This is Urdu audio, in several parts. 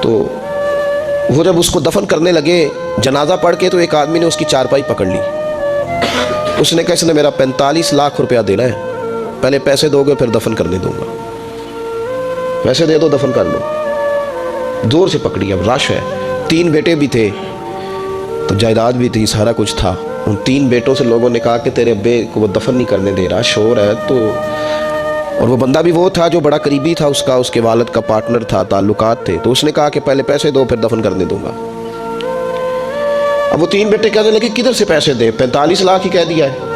تو وہ جب اس کو دفن کرنے لگے جنازہ پڑھ کے، تو ایک آدمی نے اس کی چارپائی پکڑ لی. اس نے کہا اس نے میرا 45 لاکھ روپیہ دینا ہے، پہلے پیسے دو گے پھر دفن کرنے دوں گا. پیسے دے دو دفن کر لو. زور سے پکڑی. اب رش ہے، 3 بیٹے بھی تھے تو جائیداد بھی تھی، سارا کچھ تھا. ان 3 بیٹوں سے لوگوں نے کہا کہ تیرے ابے کو وہ دفن نہیں کرنے دے رہا، شور ہے. تو اور وہ بندہ بھی وہ تھا جو بڑا قریبی تھا اس کا، اس کے والد کا پارٹنر تھا، تعلقات تھے. تو اس نے کہا کہ پہلے پیسے دو پھر دفن کرنے دوں گا. اب وہ 3 بیٹے کہنے لگے کدھر سے پیسے دے، 45 لاکھ ہی کہہ دیا ہے،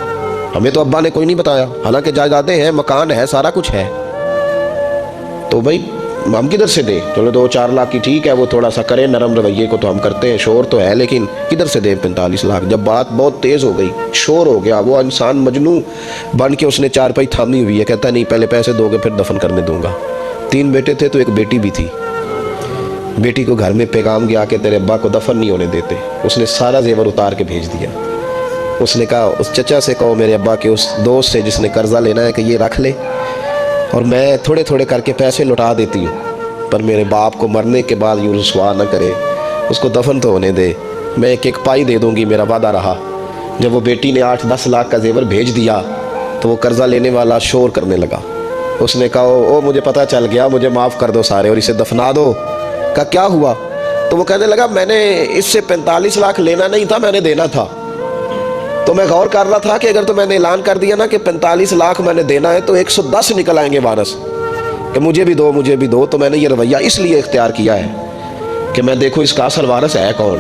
ہمیں تو ابا نے کوئی نہیں بتایا، حالانکہ جائیدادیں ہیں، مکان ہے، سارا کچھ ہے. تو بھائی ہم کدھر سے دیں؟ چلو 2-4 لاکھ کی ٹھیک ہے، وہ تھوڑا سا کرے نرم رویے کو تو ہم کرتے ہیں، شور تو ہے، لیکن کدھر سے دیں 45 لاکھ؟ جب بات بہت تیز ہو گئی، شور ہو گیا، وہ انسان مجنون بن کے اس نے چارپائی تھامی ہوئی ہے، کہتا نہیں پہلے پیسے دو گے پھر دفن کرنے دوں گا. 3 بیٹے تھے تو ایک بیٹی بھی تھی. بیٹی کو گھر میں پیغام گیا کہ تیرے ابا کو دفن نہیں ہونے دیتے. اس نے سارا زیور اتار کے بھیج دیا. اس نے کہا اس چچا سے کہو میرے ابا کے اس دوست سے جس نے قرضہ لینا ہے کہ یہ رکھ لے، اور میں تھوڑے تھوڑے کر کے پیسے لوٹا دیتی ہوں، پر میرے باپ کو مرنے کے بعد یوں رسوا نہ کرے، اس کو دفن تو ہونے دے، میں ایک پائی دے دوں گی، میرا وعدہ رہا. جب وہ بیٹی نے 8-10 لاکھ کا زیور بھیج دیا تو وہ قرضہ لینے والا شور کرنے لگا. اس نے کہا او مجھے پتہ چل گیا، مجھے معاف کر دو سارے اور اسے دفنا دو. کہا کیا ہوا؟ تو وہ کہنے لگا میں نے اس سے 45 لاکھ لینا نہیں تھا، میں نے دینا تھا. تو میں غور کر رہا تھا کہ اگر تو میں نے اعلان کر دیا نا کہ 45 لاکھ میں نے دینا ہے تو 110 نکل آئیں گے وارث کہ مجھے بھی دو مجھے بھی دو. تو میں نے یہ رویہ اس لیے اختیار کیا ہے کہ میں دیکھوں اس کا اصل وارث ہے کون.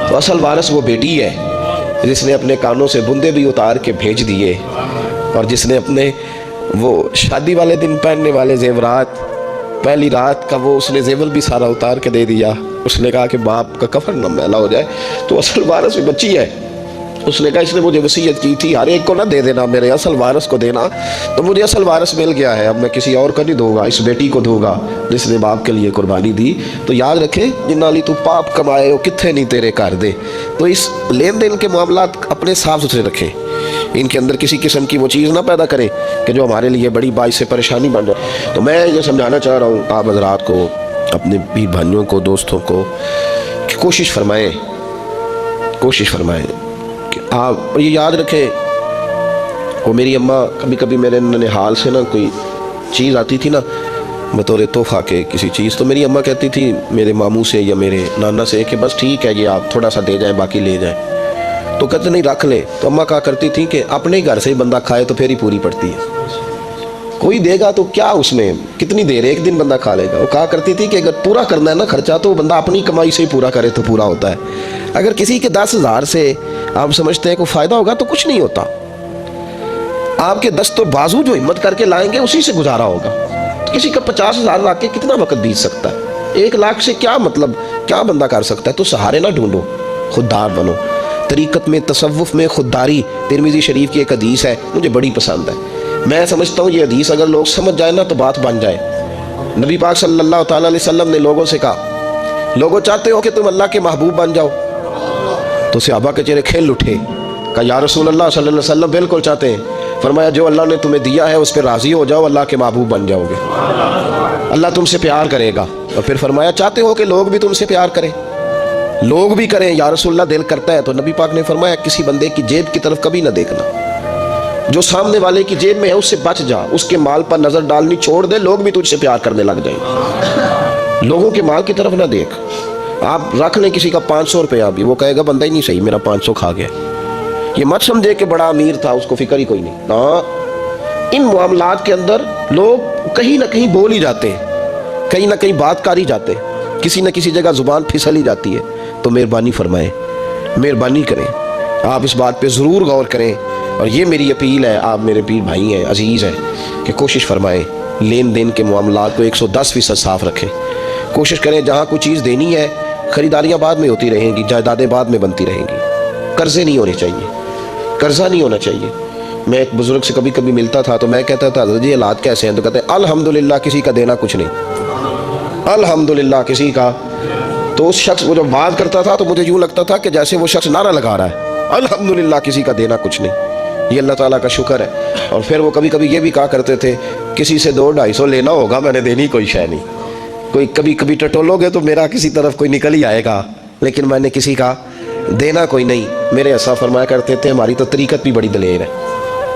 تو اصل وارث وہ بیٹی ہے جس نے اپنے کانوں سے بندے بھی اتار کے بھیج دیے، اور جس نے اپنے وہ شادی والے دن پہننے والے زیورات، پہلی رات کا وہ اس نے زیور بھی سارا اتار کے دے دیا. اس نے کہا کہ باپ کا کفن نہ میلا ہو جائے. تو اصل وارث بھی بچی ہے. اس نے کہا اس نے مجھے وصیت کی تھی ہر ایک کو نہ دے دینا، میرے اصل وارث کو دینا، تو مجھے اصل وارث مل گیا ہے، اب میں کسی اور کو نہیں دوں گا، اس بیٹی کو دوں گا جس نے باپ کے لیے قربانی دی. تو یاد رکھے جنہ لی تو پاپ کمائے ہو کتھے نہیں تیرے کر دے. تو اس لین دین کے معاملات اپنے صاف ستھرے رکھیں، ان کے اندر کسی قسم کی وہ چیز نہ پیدا کریں کہ جو ہمارے لیے بڑی باعث پریشانی بن جائے. تو میں یہ سمجھانا چاہ رہا ہوں آپ حضرات کو، اپنے بھی بھائیوں کو، دوستوں کو، کہ کوشش فرمائیں کہ آپ یہ یاد رکھیں. وہ میری اماں کبھی کبھی میرے ننھال سے نا کوئی چیز آتی تھی نا بطور تحفہ کے کسی چیز، تو میری اماں کہتی تھی میرے ماموں سے یا میرے نانا سے کہ بس ٹھیک ہے یہ آپ تھوڑا سا دے جائیں باقی لے جائیں. تو کہتے نہیں رکھ لے. تو اماں کہا کرتی تھی کہ اپنے ہی گھر سے ہی بندہ کھائے تو پھر ہی پوری پڑتی ہے، کوئی دے گا تو کیا اس میں کتنی دیر ایک دن بندہ کھا لے گا. وہ کہا کرتی تھی کہ اگر پورا کرنا ہے نا خرچہ تو بندہ اپنی کمائی سے ہی پورا کرے تو پورا ہوتا ہے. اگر کسی کے 10,000 سے آپ سمجھتے ہیں کوئی فائدہ ہوگا تو کچھ نہیں ہوتا. آپ کے دست و بازو جو ہمت کر کے لائیں گے اسی سے گزارا ہوگا. کسی کا 50,000 لا کے کتنا وقت بیت سکتا ہے؟ 1 لاکھ سے کیا مطلب، کیا بندہ کر سکتا ہے؟ تو سہارے نہ ڈھونڈو، خوددار بنو. طریقت میں، تصوف میں خودداری ترمذی شریف کی ایک حدیث ہے، مجھے بڑی پسند ہے. میں سمجھتا ہوں یہ حدیث اگر لوگ سمجھ جائیں نا تو بات بن جائے. نبی پاک صلی اللہ تعالیٰ علیہ وسلم نے لوگوں سے کہا لوگوں چاہتے ہو کہ تم اللہ کے محبوب بن جاؤ؟ تو صحابہ کے چہرے کھل اٹھے. کہا یا رسول اللہ صلی اللہ علیہ وسلم بالکل چاہتے ہیں. فرمایا جو اللہ نے تمہیں دیا ہے اس پہ راضی ہو جاؤ، اللہ کے محبوب بن جاؤ گے، اللہ تم سے پیار کرے گا. اور پھر فرمایا چاہتے ہو کہ لوگ بھی تم سے پیار کریں؟ لوگ بھی کریں یا رسول اللہ، دل کرتا ہے. تو نبی پاک نے فرمایا کسی بندے کی جیب کی طرف کبھی نہ دیکھنا، جو سامنے والے کی جیب میں ہے اس سے بچ جا، اس کے مال پر نظر ڈالنی چھوڑ دے، لوگ بھی تجھ سے پیار کرنے لگ جائیں. لوگوں کے مال کی طرف نہ دیکھ. آپ رکھ لیں کسی کا 500 روپیہ بھی، وہ کہے گا بندہ ہی نہیں صحیح، میرا 500 کھا گیا. یہ مت سمجھے کہ بڑا امیر تھا اس کو فکر ہی کوئی نہیں. ہاں ان معاملات کے اندر لوگ کہیں نہ کہیں بول ہی جاتے ہیں، کہیں نہ کہیں بات کر ہی جاتے ہیں، کسی نہ کسی جگہ زبان پھسل ہی جاتی ہے. تو مہربانی فرمائیں، مہربانی کریں، آپ اس بات پہ ضرور غور کریں. اور یہ میری اپیل ہے، آپ میرے پیر بھائی ہیں، عزیز ہیں، کہ کوشش فرمائیں لین دین کے معاملات کو 110% صاف رکھیں. کوشش کریں جہاں کوئی چیز دینی ہے، خریداریاں بعد میں ہوتی رہیں گی، جائیدادیں بعد میں بنتی رہیں گی، قرضے نہیں ہونے چاہیے، قرضہ نہیں ہونا چاہیے. میں ایک بزرگ سے کبھی کبھی ملتا تھا تو میں کہتا تھا حضرت جی حالات کیسے ہیں؟ تو کہتے ہیں الحمدللہ کسی کا دینا کچھ نہیں، الحمدللہ کسی کا. تو اس شخص وہ جب بات کرتا تھا تو مجھے یوں لگتا تھا کہ جیسے وہ شخص نعرہ لگا رہا ہے الحمدللہ کسی کا دینا کچھ نہیں. یہ اللہ تعالیٰ کا شکر ہے. اور پھر وہ کبھی کبھی یہ بھی کہا کرتے تھے کسی سے 200-250 لینا ہوگا میں نے دینی کوئی شے نہیں. کوئی کبھی کبھی ٹٹولوگے تو میرا کسی طرف کوئی نکل ہی آئے گا، لیکن میں نے کسی کا دینا کوئی نہیں۔ میرے اسا فرمایا کرتے تھے ہماری تو طریقت بھی بڑی دلیر ہے۔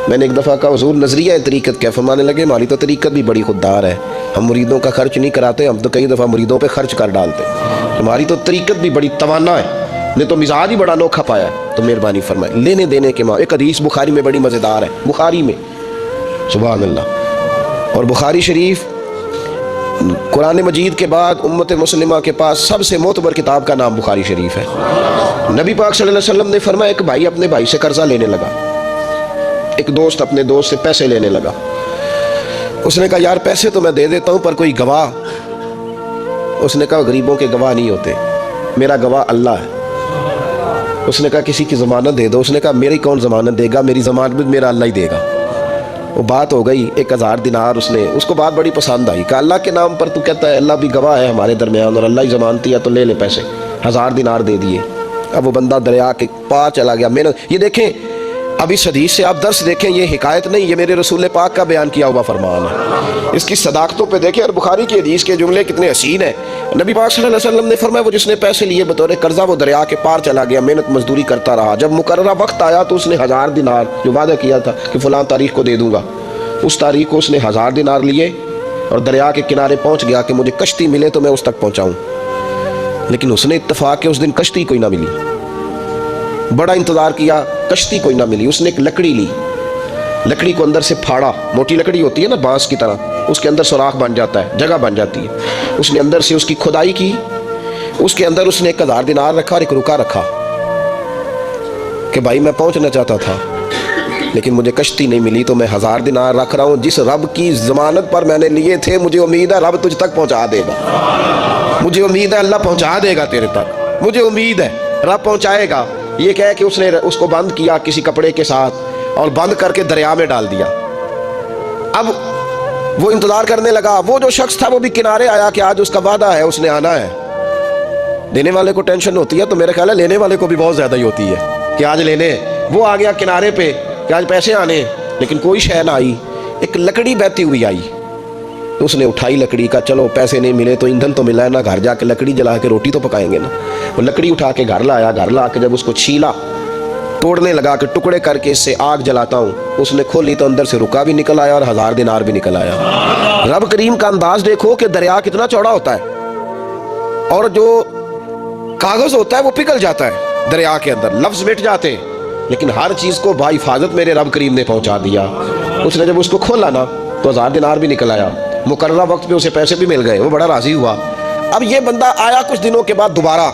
میں نے ایک دفعہ کہا حضور نظریہ ہے طریقت کیا؟ فرمانے لگے ہماری تو طریقت بھی بڑی خوددار ہے، ہم مریدوں کا خرچ نہیں کراتے، ہم تو کئی دفعہ مریدوں پہ خرچ کر ڈالتے، ہماری تو طریقت بھی بڑی توانا ہے، نے تو مزاج ہی بڑا انوکھا پایا ہے۔ تو مہربانی فرمائے لینے دینے کے ایک حدیث بخاری میں بڑی مزیدار ہے، بخاری میں، سبحان اللہ۔ اور بخاری شریف قرآن مجید کے بعد امت مسلمہ کے پاس سب سے معتبر کتاب کا نام بخاری شریف ہے۔ نبی پاک صلی اللہ علیہ وسلم نے فرمایا ایک بھائی اپنے بھائی سے قرضہ لینے لگا، ایک دوست اپنے دوست سے پیسے لینے لگا۔ اس نے کہا یار پیسے تو میں دے دیتا ہوں پر کوئی گواہ۔ اس نے کہا غریبوں کے گواہ نہیں ہوتے، میرا گواہ اللہ ہے۔ اس نے کہا کسی کی ضمانت دے دو۔ اس نے کہا میری کون ضمانت دے گا، میری ضمانت بھی میرا اللہ ہی دے گا۔ وہ بات ہو گئی 1000 دینار، اس کو بات بڑی پسند آئی، کہا اللہ کے نام پر تو کہتا ہے، اللہ بھی گواہ ہے ہمارے درمیان اور اللہ ہی ضمانتی ہے، تو لے لے پیسے۔ 1000 دینار دے دیے۔ اب وہ بندہ دریا کے پار چلا گیا۔ محنت، یہ دیکھیں اب اس حدیث سے آپ درس دیکھیں، یہ حکایت نہیں، یہ میرے رسول پاک کا بیان کیا ہوا فرمان ہے۔ اس کی صداقتوں پہ دیکھیں، اور بخاری کی حدیث کے جملے کتنے حسین ہیں۔ نبی پاک صلی اللہ علیہ وسلم نے فرمایا وہ جس نے پیسے لیے بطور قرضہ وہ دریا کے پار چلا گیا، محنت مزدوری کرتا رہا، جب مقررہ وقت آیا تو اس نے 1000 دینار جو وعدہ کیا تھا کہ فلاں تاریخ کو دے دوں گا، اس تاریخ کو اس نے 1000 دینار لیے اور دریا کے کنارے پہنچ گیا کہ مجھے کشتی ملے تو میں اس تک پہنچاؤں۔ لیکن اس نے اتفاق کہ اس دن کشتی کوئی نہ ملی، بڑا انتظار کیا، کشتی کوئی نہ ملی۔ اس نے ایک لکڑی لی، لکڑی کو اندر سے پھاڑا، موٹی لکڑی ہوتی ہے نا بانس کی طرح، اس کے اندر سوراخ بن جاتا ہے، جگہ بن جاتی ہے۔ اس نے اندر سے اس کی کھدائی کی، اس کے اندر اس نے 1000 دینار رکھا اور ایک روکا رکھا کہ بھائی میں پہنچنا چاہتا تھا لیکن مجھے کشتی نہیں ملی تو میں 1000 دینار رکھ رہا ہوں، جس رب کی ضمانت پر میں نے لیے تھے مجھے امید ہے رب تجھ تک پہنچا دے گا، مجھے امید ہے اللہ پہنچا دے گا تیرے تک، مجھے امید ہے رب پہنچائے گا۔ یہ کہہ کہ اس نے اس کو بند کیا کسی کپڑے کے ساتھ اور بند کر کے دریا میں ڈال دیا۔ اب وہ انتظار کرنے لگا، وہ جو شخص تھا وہ بھی کنارے آیا کہ آج اس کا وعدہ ہے، اس نے آنا ہے۔ دینے والے کو ٹینشن ہوتی ہے تو میرے خیال ہے لینے والے کو بھی بہت زیادہ ہی ہوتی ہے کہ آج لینے۔ وہ آ گیا کنارے پہ کہ آج پیسے آنے، لیکن کوئی شے نہ آئی، ایک لکڑی بہتی ہوئی آئی تو اس نے اٹھائی لکڑی کا، چلو پیسے نہیں ملے تو ایندھن تو ملا ہے نا، گھر جا کے لکڑی جلا کے روٹی تو پکائیں گے نا۔ وہ لکڑی اٹھا کے گھر لایا، گھر لا کے جب اس کو چھیلا، توڑنے لگا کہ ٹکڑے کر کے اس سے آگ جلاتا ہوں، اس نے کھولی تو اندر سے رکا بھی نکل آیا اور 1000 دینار بھی نکل آیا۔ رب کریم کا انداز دیکھو کہ دریا کتنا چوڑا ہوتا ہے اور جو کاغذ ہوتا ہے وہ پگھل جاتا ہے دریا کے اندر، لفظ مٹ جاتے ہیں، لیکن ہر چیز کو با حفاظت میرے رب کریم نے پہنچا دیا۔ اس نے جب اس کو کھولا نا تو 1000 دینار بھی نکل آیا، مقررہ وقت پہ اسے پیسے بھی مل گئے، وہ بڑا راضی ہوا۔ اب یہ بندہ آیا کچھ دنوں کے بعد دوبارہ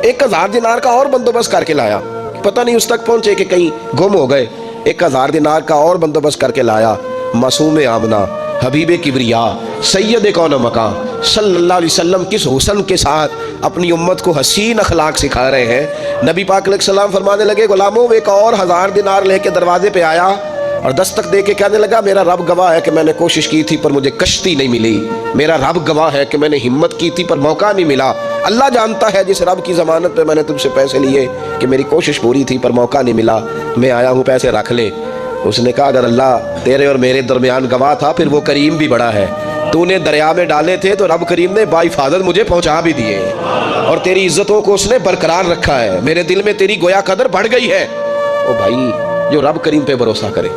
1000 دینار کا اور بندوبست کر کے لایا، پتہ نہیں اس تک پہنچے کہ کہیں گم ہو گئے، 1000 دینار کا اور بندوبست کر کے لایا۔ معصوم آمنہ، حبیب کبریا، سید کون مکان صلی اللہ علیہ وسلم کس حسن کے ساتھ اپنی امت کو حسین اخلاق سکھا رہے ہیں۔ نبی پاک علیہ السلام فرمانے لگے غلاموں ایک اور 1000 دینار لے کے دروازے پہ آیا اور دستک دے کے کہنے لگا میرا رب گواہ ہے کہ میں نے کوشش کی تھی پر مجھے کشتی نہیں ملی، میرا رب گواہ ہے کہ میں نے ہمت کی تھی پر موقع نہیں ملا، اللہ جانتا ہے جس رب کی ضمانت پہ میں نے تجھ سے پیسے لیے کہ میری کوشش پوری تھی پر موقع نہیں ملا، میں آیا ہوں پیسے رکھ لے۔ اس نے کہا اگر اللہ تیرے اور میرے درمیان گواہ تھا پھر وہ کریم بھی بڑا ہے، تو نے دریا میں ڈالے تھے تو رب کریم نے با حفاظت مجھے پہنچا بھی دیے اور تیری عزتوں کو اس نے برقرار رکھا ہے، میرے دل میں تیری گویا قدر بڑھ گئی ہے۔ او بھائی جو رب کریم پہ بھروسہ کرے،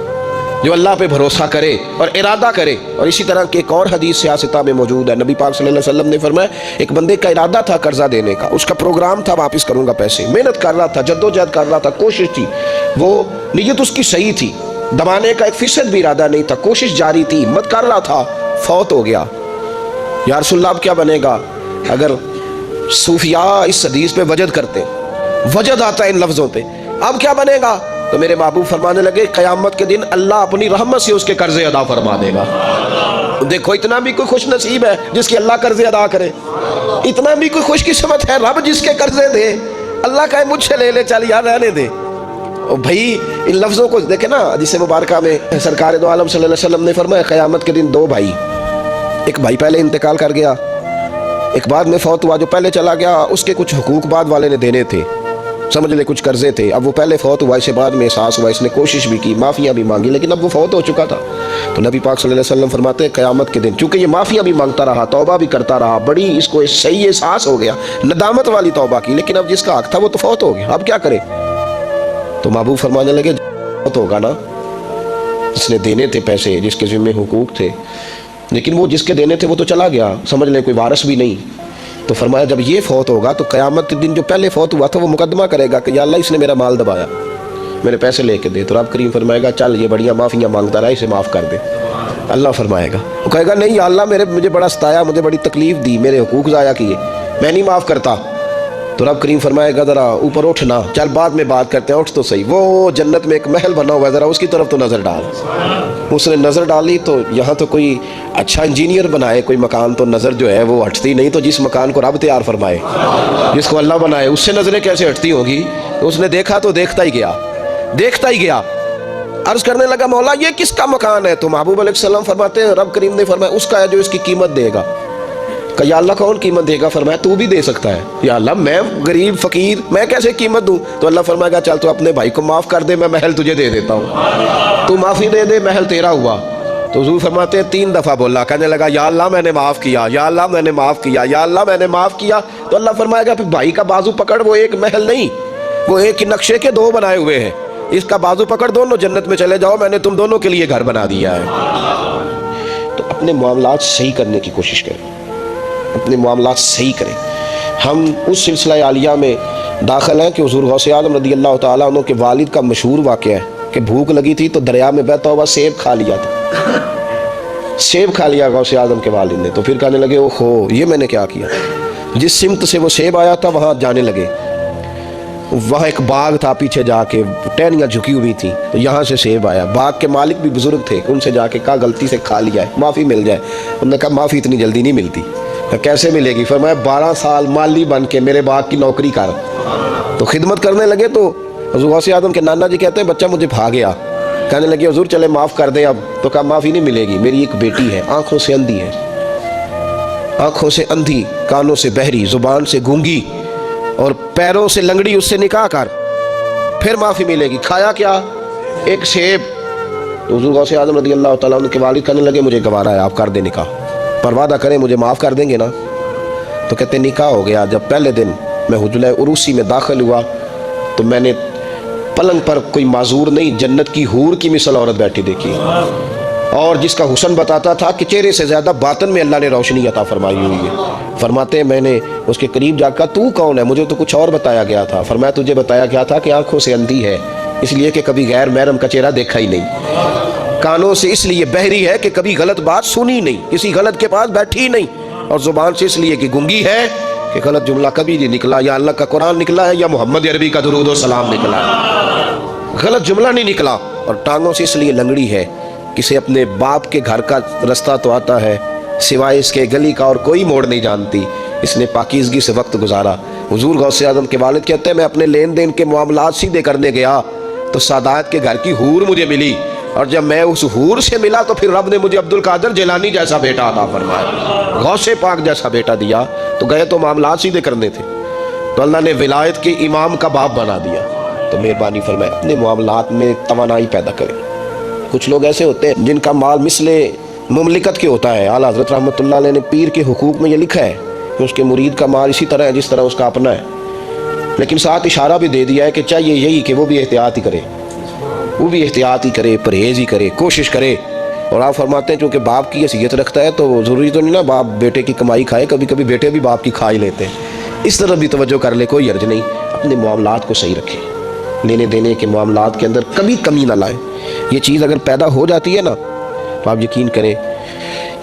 جو اللہ پہ بھروسہ کرے اور ارادہ کرے، اور اسی طرح کی ایک اور حدیث سیاستہ میں موجود ہے، نبی پاک صلی اللہ علیہ وسلم نے فرمایا ایک بندے کا ارادہ تھا قرضہ دینے کا، اس کا پروگرام تھا واپس کروں گا پیسے، محنت کر رہا تھا، جدوجہد کر رہا تھا، کوشش تھی، وہ نیت اس کی صحیح تھی، دبانے کا 1% بھی ارادہ نہیں تھا، کوشش جاری تھی، ہمت کر رہا تھا، فوت ہو گیا۔ یا رسول اللہ اب کیا بنے گا؟ اگر صوفیاء اس حدیث پہ وجد کرتے، وجد آتا ہے ان لفظوں پہ، اب کیا بنے گا؟ تو میرے محبوب فرمانے لگے قیامت کے دن اللہ اپنی رحمت سے اس کے قرضے ادا فرما دے گا۔ دیکھو اتنا بھی کوئی خوش نصیب ہے جس کے اللہ قرضے ادا کرے، اتنا بھی کوئی خوش قسمت ہے رب جس کے قرضے دے، اللہ کہے مجھ سے لے لے چل یار رہنے دے۔ اور بھائی ان لفظوں کو دیکھیں نا، حدیث مبارکہ میں سرکار دو عالم صلی اللہ علیہ وسلم نے فرمایا قیامت کے دن 2 بھائی، ایک بھائی پہلے انتقال کر گیا، ایک بعد میں فوت ہوا، جو پہلے چلا گیا اس کے کچھ حقوق بعد والے نے دینے تھے، سمجھ لے کچھ قرضے تھے، اب وہ پہلے فوت ہوا، اسے بعد میں احساس ہوا، اس نے کوشش بھی کی، معافیاں بھی مانگی، لیکن اب وہ فوت ہو چکا تھا، تو نبی پاک صلی اللہ علیہ وسلم فرماتے ہیں قیامت کے دن چونکہ یہ معافیاں بھی مانگتا رہا، توبہ بھی کرتا رہا، بڑی اس کو صحیح احساس ہو گیا، ندامت والی توبہ کی، لیکن اب جس کا حق تھا وہ تو فوت ہو گیا، اب کیا کرے؟ تو محبوب فرمانے لگے فوت ہوگا نا، جس نے دینے تھے پیسے، جس کے ذمہ حقوق تھے، لیکن وہ جس کے دینے تھے وہ تو چلا گیا، سمجھ لیں کوئی وارث بھی نہیں۔ تو فرمایا جب یہ فوت ہوگا تو قیامت کے دن جو پہلے فوت ہوا تھا وہ مقدمہ کرے گا کہ یا اللہ اس نے میرا مال دبایا، میرے پیسے لے کے دے، تو رب کریم فرمائے گا چل یہ بڑیاں معافیاں مانگتا رہا، اسے معاف کر دے۔ اللہ فرمائے گا، وہ کہے گا نہیں یا اللہ مجھے بڑا ستایا، مجھے بڑی تکلیف دی، میرے حقوق ضائع کیے، میں نہیں معاف کرتا۔ تو رب کریم فرمائے گا ذرا اوپر اٹھنا، چل بعد میں بات کرتے ہیں، اٹھ تو صحیح، وہ جنت میں ایک محل بنا ہوا ہے، ذرا اس کی طرف تو نظر ڈال۔ اس نے نظر ڈالی تو یہاں تو کوئی اچھا انجینئر بنائے کوئی مکان تو نظر جو ہے وہ ہٹتی نہیں، تو جس مکان کو رب تیار فرمائے، جس کو اللہ بنائے، اس سے نظریں کیسے ہٹتی ہوگی؟ تو اس نے دیکھا تو دیکھتا ہی گیا، عرض کرنے لگا مولا یہ کس کا مکان ہے؟ تو محبوب علیہ السلام فرماتے ہیں رب کریم نے فرمایا اس کا ہے جو اس کی قیمت دے گا۔ کہ یا اللہ کون قیمت دے گا؟ فرمایا تو بھی دے سکتا ہے۔ یا اللہ میں غریب فقیر میں کیسے قیمت دوں؟ تو اللہ فرمائے گا چل تو اپنے بھائی کو معاف کر دے، میں محل تجھے دے دیتا ہوں، تو معافی دے دے، محل تیرا ہوا۔ تو حضور فرماتے ہیں 3 دفعہ بولا، کہنے لگا یا اللہ میں نے معاف کیا، یا اللہ میں نے معاف کیا، یا اللہ میں نے معاف کیا۔ تو اللہ فرمائے گا پھر بھائی کا بازو پکڑ، وہ ایک محل نہیں، وہ ایک ہی نقشے کے 2 بنائے ہوئے ہیں، اس کا بازو پکڑ، دونوں جنت میں چلے جاؤ، میں نے تم دونوں کے لیے گھر بنا دیا ہے۔ تو اپنے معاملات صحیح کرنے کی کوشش کریں، اپنے معاملات صحیح کریں۔ ہم اس سلسلہ عالیہ میں داخل ہیں کہ حضور غوث اعظم رضی اللہ تعالیٰ عنہ کے والد کا مشہور واقعہ ہے کہ بھوک لگی تھی تو دریا میں بہتا ہوا سیب کھا لیا تھا، سیب کھا لیا غوث اعظم کے والد نے۔ تو پھر کہنے لگے اوہو یہ میں نے کیا کیا؟ جس سمت سے وہ سیب آیا تھا وہاں جانے لگے، وہاں ایک باغ تھا، پیچھے جا کے ٹہنیاں جھکی ہوئی تھیں، تو یہاں سے سیب آیا۔ باغ کے مالک بھی بزرگ تھے، ان سے جا کے کہا غلطی سے کھا لیا ہے، معافی مل جائے۔ انہوں نے کہا معافی اتنی جلدی نہیں ملتی۔ کیسے ملے گی؟ فرمایا 12 سال مالی بن کے میرے باغ کی نوکری کر۔ تو خدمت کرنے لگے تو حضور غوث اعظم کے نانا جی کہتے ہیں بچہ مجھے بھا گیا، کہنے لگے حضور چلے معاف کر دیں اب۔ تو کہا معافی نہیں ملے گی، میری ایک بیٹی ہے، آنکھوں سے اندھی ہے، آنکھوں سے اندھی، کانوں سے بہری، زبان سے گونگی اور پیروں سے لنگڑی، اس سے نکاح کر، پھر معافی ملے گی۔ کھایا کیا؟ ایک سیب۔ تو حضور غوث اعظم رضی اللہ تعالیٰ عنہ کے والد کہنے لگے مجھے گوارا ہے، آپ کر دیں نکاح، پر وعدہ کریں مجھے معاف کر دیں گے نا؟ تو کہتے نکاح ہو گیا۔ جب پہلے دن میں حجلہ عروسی میں داخل ہوا تو میں نے پلنگ پر کوئی معذور نہیں، جنت کی حور کی مثل عورت بیٹھی دیکھی، اور جس کا حسن بتاتا تھا کہ چہرے سے زیادہ باطن میں اللہ نے روشنی عطا فرمائی ہوئی ہے۔ فرماتے ہیں میں نے اس کے قریب جا کر تو کون ہے؟ مجھے تو کچھ اور بتایا گیا تھا۔ فرمایا تجھے بتایا گیا تھا کہ آنکھوں سے اندھی ہے اس لیے کہ کبھی غیر محرم کا چہرہ دیکھا ہی نہیں، کانوں سے اس لیے بہری ہے کہ کبھی غلط بات سنی نہیں، کسی غلط کے پاس بیٹھی ہی نہیں، اور زبان سے اس لیے کہ گونگی ہے کہ غلط جملہ کبھی نہیں نکلا، یا اللہ کا قرآن نکلا ہے یا محمد عربی کا درود و سلام نکلا ہے، غلط جملہ نہیں نکلا۔ اور ٹانگوں سے اس لیے لنگڑی ہے، کسے اپنے باپ کے گھر کا رستہ تو آتا ہے، سوائے اس کے گلی کا اور کوئی موڑ نہیں جانتی، اس نے پاکیزگی سے وقت گزارا۔ حضور غوث اعظم کے والد کہتے ہیں میں اپنے لین دین کے معاملات سیدھے کرنے گیا تو سادات کے گھر کی حور مجھے ملی، اور جب میں اس حور سے ملا تو پھر رب نے مجھے عبد القادر جیلانی جیسا بیٹا عطا فرمایا، غوث پاک جیسا بیٹا دیا۔ تو گئے تو معاملات سیدھے کرنے تھے، تو اللہ نے ولایت کے امام کا باپ بنا دیا۔ تو مہربانی فرمائے اپنے معاملات میں توانائی پیدا کریں۔ کچھ لوگ ایسے ہوتے ہیں جن کا مال مثل مملکت کے ہوتا ہے۔ اعلیٰ حضرت رحمۃ اللہ علیہ نے پیر کے حقوق میں یہ لکھا ہے کہ اس کے مرید کا مال اسی طرح ہے جس طرح اس کا اپنا ہے، لیکن ساتھ اشارہ بھی دے دیا ہے کہ چاہیے یہی کہ وہ بھی احتیاط ہی کرے، وہ بھی احتیاط ہی کرے، پرہیز ہی کرے، کوشش کرے۔ اور آپ فرماتے ہیں چونکہ باپ کی حیثیت رکھتا ہے تو ضروری تو نہیں نا باپ بیٹے کی کمائی کھائے، کبھی کبھی بیٹے بھی باپ کی کھا ہی لیتے ہیں، اس طرح بھی توجہ کر لے، کوئی حرج نہیں۔ اپنے معاملات کو صحیح رکھیں، لینے دینے کے معاملات کے اندر کبھی کمی نہ لائیں۔ یہ چیز اگر پیدا ہو جاتی ہے نا تو آپ یقین کریں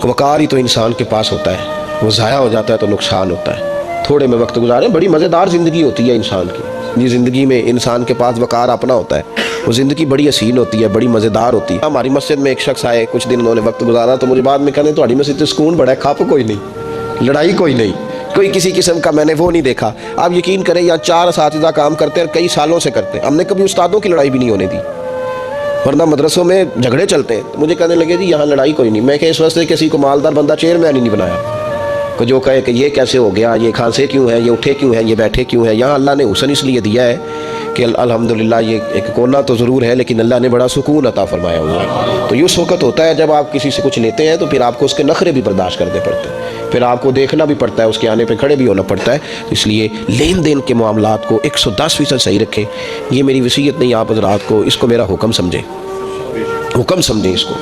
کہ وقار ہی تو انسان کے پاس ہوتا ہے، وہ ضائع ہو جاتا ہے تو نقصان ہوتا ہے۔ تھوڑے میں وقت گزاریں، بڑی مزیدار زندگی ہوتی ہے انسان کی، یہ زندگی میں انسان کے پاس وقار اپنا ہوتا ہے، وہ زندگی بڑی حسین ہوتی ہے، بڑی مزیدار ہوتی ہے۔ ہماری مسجد میں ایک شخص آئے، کچھ دن انہوں نے وقت گزارا تو مجھے بعد میں کہنے تہاڈی مسجد تو سکون بڑا ہے، کھپ کوئی نہیں، لڑائی کوئی نہیں، کوئی کسی قسم کا میں نے وہ نہیں دیکھا۔ آپ یقین کریں یہاں 4 اساتذہ کام کرتے ہیں اور کئی سالوں سے کرتے ہیں، ہم نے کبھی استادوں کی لڑائی بھی نہیں ہونے دی، ورنہ مدرسوں میں جھگڑے چلتے ہیں۔ مجھے کہنے لگے جی یہاں لڑائی کوئی نہیں۔ میں کہ اس واسطے کسی کو مالدار بندہ چیئرمین ہی نہیں بنایا کہ جو کہے کہ یہ کیسے ہو گیا، یہ کھانسے کیوں ہیں، یہ اٹھے کیوں ہیں، یہ بیٹھے کیوں ہیں۔ یہاں اللہ نے حسن اس لیے دیا ہے کہ کہ الحمدللہ یہ ایک کونا تو ضرور ہے لیکن اللہ نے بڑا سکون عطا فرمایا ہوا ہے۔ تو یہ اس وقت ہوتا ہے جب آپ کسی سے کچھ لیتے ہیں تو پھر آپ کو اس کے نخرے بھی برداشت کرنے پڑتے ہیں، پھر آپ کو دیکھنا بھی پڑتا ہے، اس کے آنے پہ کھڑے بھی ہونا پڑتا ہے۔ اس لیے لین دین کے معاملات کو 110% صحیح رکھیں۔ یہ میری وصیت نہیں آپ حضرات کو، اس کو میرا حکم سمجھیں، حکم سمجھیں اس کو۔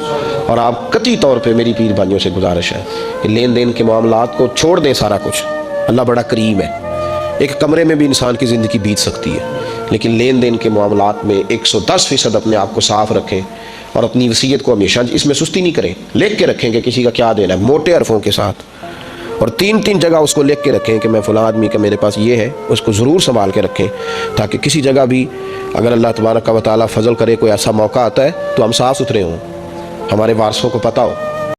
اور آپ قطعی طور پہ میری پیر بھائیوں سے گزارش ہے کہ لین دین کے معاملات کو چھوڑ دیں سارا کچھ۔ اللہ بڑا کریم ہے، ایک کمرے میں بھی انسان کی زندگی بیت سکتی ہے، لیکن لین دین کے معاملات میں 110% اپنے آپ کو صاف رکھیں اور اپنی وصیت کو ہمیشہ اس میں سستی نہیں کریں، لکھ کے رکھیں کہ کسی کا کیا دینا ہے موٹے حرفوں کے ساتھ، اور 3 جگہ اس کو لکھ کے رکھیں کہ میں فلاں آدمی کا میرے پاس یہ ہے، اس کو ضرور سنبھال کے رکھیں تاکہ کسی جگہ بھی اگر اللہ تبارک و تعالیٰ فضل کرے کوئی ایسا موقع آتا ہے تو ہم صاف ستھرے ہوں، ہمارے وارثوں کو پتہ ہو